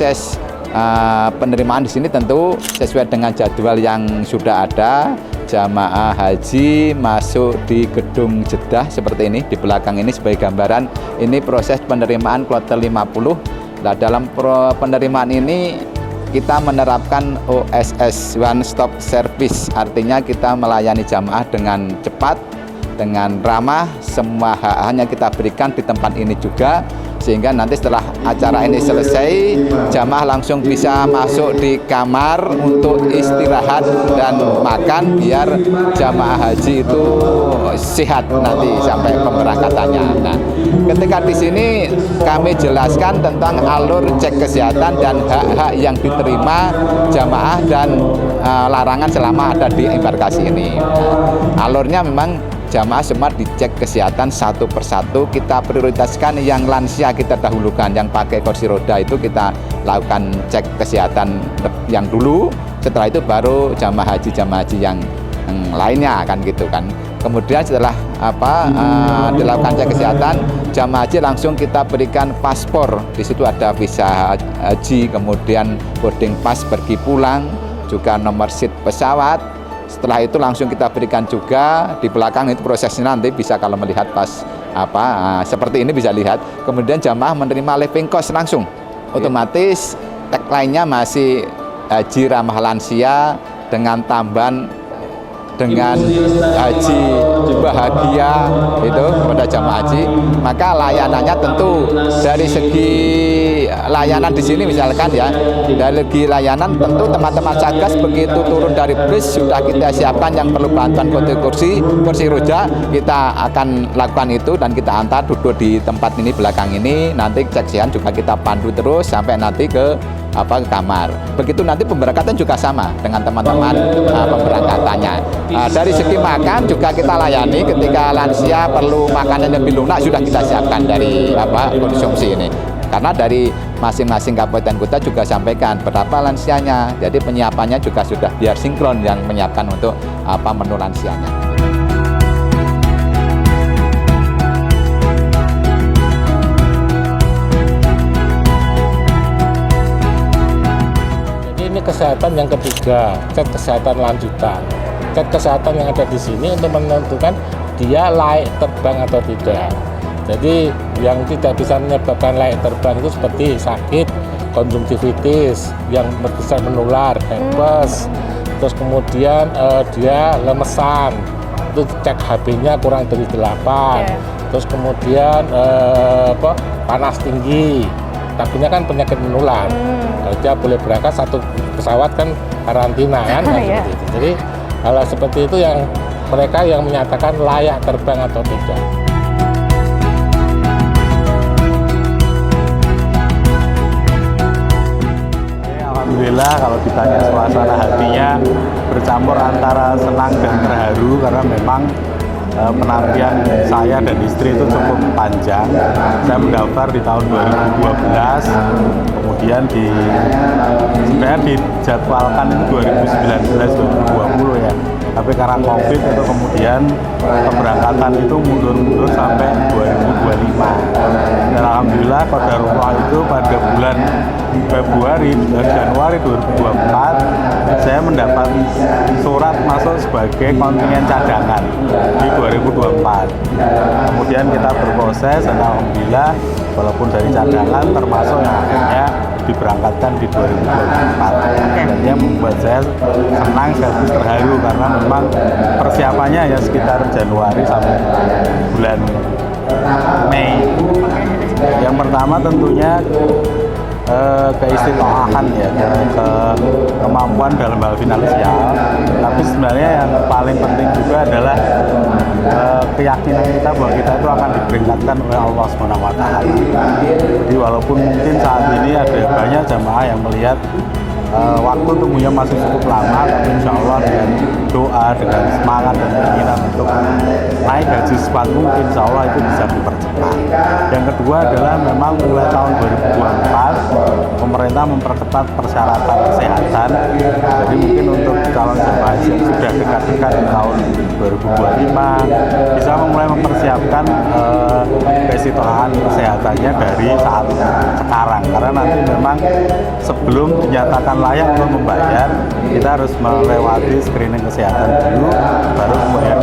proses penerimaan di sini tentu sesuai dengan jadwal yang sudah ada. Jamaah haji masuk di gedung Jeddah seperti ini. Di belakang ini sebagai gambaran, ini proses penerimaan kloter 50. Nah, dalam penerimaan ini kita menerapkan OSS, One Stop Service, artinya kita melayani jamaah dengan cepat, dengan ramah, semua hak-haknya kita berikan di tempat ini juga, sehingga nanti setelah acara ini selesai, jamaah langsung bisa masuk di kamar untuk istirahat dan makan biar jamaah haji itu sehat nanti sampai pemberangkatannya. Nah, ketika di sini kami jelaskan tentang alur cek kesehatan dan hak-hak yang diterima jamaah dan larangan selama ada di embarkasi ini. Nah, alurnya memang jamaah semua dicek kesehatan satu persatu. Kita prioritaskan yang lansia kita dahulukan, yang pakai kursi roda itu kita lakukan cek kesehatan yang dulu. Setelah itu baru jamaah haji yang lainnya kan gitu kan. Kemudian setelah dilakukan cek kesehatan, jamaah haji langsung kita berikan paspor. Di situ ada visa haji, kemudian boarding pass pergi pulang, juga nomor seat pesawat. Setelah itu langsung kita berikan juga di belakang, itu prosesnya nanti bisa kalau melihat pas seperti ini bisa lihat. Kemudian jamaah menerima living cost langsung, otomatis tagline-nya masih haji ramah lansia dengan tambahan dengan haji bahagia itu kepada jamaah haji. Maka layanannya tentu dari segi layanan di sini misalkan ya, dari segi layanan tentu teman-teman Satgas begitu turun dari bus sudah kita siapkan yang perlu bantuan kursi roda, kita akan lakukan itu dan kita antar duduk di tempat ini belakang ini. Nanti cek kesehatan juga kita pandu terus sampai nanti ke kamar. Begitu nanti pemberangkatan juga sama dengan teman-teman pemberangkatannya. Dari segi makan juga kita layani, ketika lansia perlu makanan yang lebih lunak sudah kita siapkan dari konsumsi ini. Karena dari masing-masing kabupaten kota juga sampaikan berapa lansianya. Jadi penyiapannya juga sudah biar sinkron yang menyiapkan untuk menu lansianya. Kesehatan yang ketiga, cek kesehatan lanjutan. Cek kesehatan yang ada di sini untuk menentukan dia layak terbang atau tidak. Jadi yang tidak bisa menyebabkan layak terbang itu seperti sakit, konjungtivitis yang bisa menular, herpes, terus kemudian dia lemesan, itu cek HB-nya kurang dari 8, terus kemudian panas tinggi. Takutnya kan penyakit menular. Dia boleh berangkat satu pesawat kan karantina kan seperti itu. Jadi hal seperti itu yang mereka yang menyatakan layak terbang atau tidak. Alhamdulillah kalau ditanya suasana hatinya bercampur antara senang dan terharu karena memang penantian saya dan istri itu cukup panjang. Saya mendaftar di tahun 2012, kemudian sebenarnya dijadwalkan itu 2019-2020 ya. Tapi karena COVID itu kemudian keberangkatan itu mundur-mundur sampai 2025. Dan alhamdulillah qadarullah itu pada bulan Januari 2024 saya mendapat surat masuk sebagai kontingen cadangan di 2024. Kemudian kita berproses dan alhamdulillah walaupun dari cadangan termasuk yang akhirnya diberangkatkan di 2024. Dan yang membuat saya senang sekaligus terharu karena memang persiapannya hanya sekitar Januari sampai bulan Mei. Yang pertama tentunya keistiqomahan ya, kemampuan dalam hal finansial. Tapi sebenarnya yang paling penting juga adalah keyakinan kita bahwa kita itu akan diperingatkan oleh Allah SWT. Jadi walaupun mungkin saat ini ada banyak jamaah yang melihat waktu tunggunya masih cukup lama, tapi insya Allah dengan doa, dengan semangat dan keinginan untuk naik gaji secepat mungkin, insya Allah itu bisa dipercepat. Yang kedua adalah memang mulai tahun 2024 pemerintah memperketat persyaratan kesehatan. Jadi mungkin untuk calon jemaah haji yang sudah dekat-dekat di tahun 2025 bisa mulai mempersiapkan keistimewaan kesehatannya dari saat sekarang, karena nanti memang sebelum dinyatakan layak untuk membayar kita harus melewati screening kesehatan dulu, baru kemudian